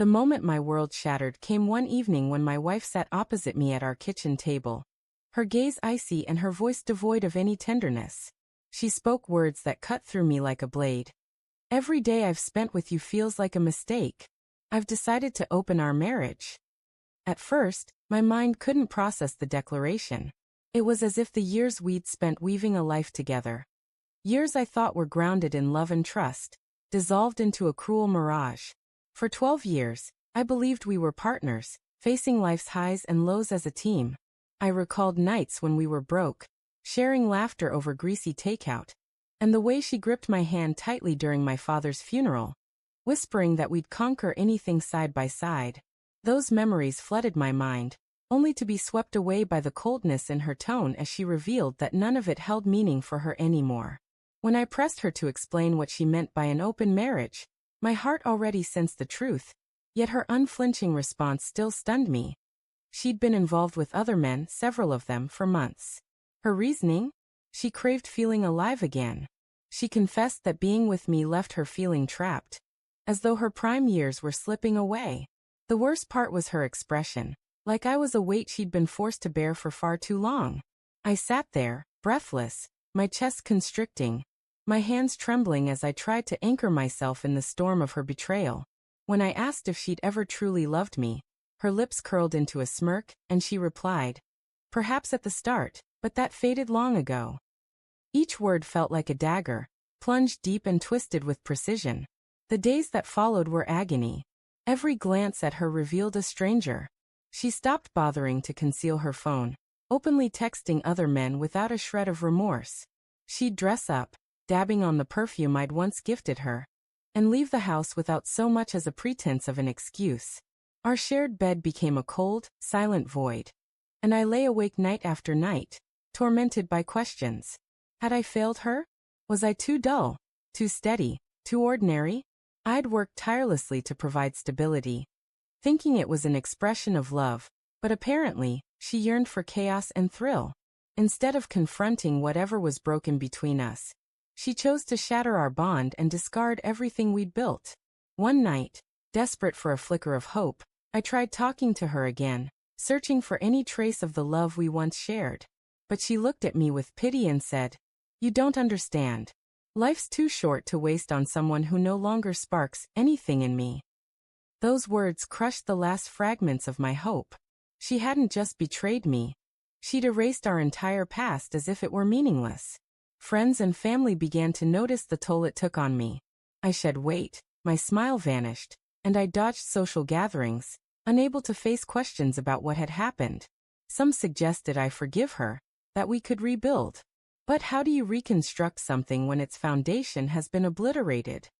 The moment my world shattered came one evening when my wife sat opposite me at our kitchen table. Her gaze icy and her voice devoid of any tenderness. She spoke words that cut through me like a blade. Every day I've spent with you feels like a mistake. I've decided to open our marriage. At first, my mind couldn't process the declaration. It was as if the years we'd spent weaving a life together. Years I thought were grounded in love and trust, dissolved into a cruel mirage. For 12 years, I believed we were partners, facing life's highs and lows as a team. I recalled nights when we were broke, sharing laughter over greasy takeout, and the way she gripped my hand tightly during my father's funeral, whispering that we'd conquer anything side by side. Those memories flooded my mind, only to be swept away by the coldness in her tone as she revealed that none of it held meaning for her anymore. When I pressed her to explain what she meant by an open marriage, my heart already sensed the truth, yet her unflinching response still stunned me. She'd been involved with other men, several of them, for months. Her reasoning? She craved feeling alive again. She confessed that being with me left her feeling trapped, as though her prime years were slipping away. The worst part was her expression, like I was a weight she'd been forced to bear for far too long. I sat there, breathless, my chest constricting, my hands trembling as I tried to anchor myself in the storm of her betrayal. When I asked if she'd ever truly loved me, her lips curled into a smirk, and she replied, "Perhaps at the start, but that faded long ago." Each word felt like a dagger, plunged deep and twisted with precision. The days that followed were agony. Every glance at her revealed a stranger. She stopped bothering to conceal her phone, openly texting other men without a shred of remorse. She'd dress up, dabbing on the perfume I'd once gifted her, and leave the house without so much as a pretense of an excuse. Our shared bed became a cold, silent void, and I lay awake night after night, tormented by questions. Had I failed her? Was I too dull, too steady, too ordinary? I'd worked tirelessly to provide stability, thinking it was an expression of love, but apparently, she yearned for chaos and thrill. Instead of confronting whatever was broken between us, she chose to shatter our bond and discard everything we'd built. One night, desperate for a flicker of hope, I tried talking to her again, searching for any trace of the love we once shared. But she looked at me with pity and said, "You don't understand. Life's too short to waste on someone who no longer sparks anything in me." Those words crushed the last fragments of my hope. She hadn't just betrayed me. She'd erased our entire past as if it were meaningless. Friends and family began to notice the toll it took on me. I shed weight, my smile vanished, and I dodged social gatherings, unable to face questions about what had happened. Some suggested I forgive her, that we could rebuild. But how do you reconstruct something when its foundation has been obliterated?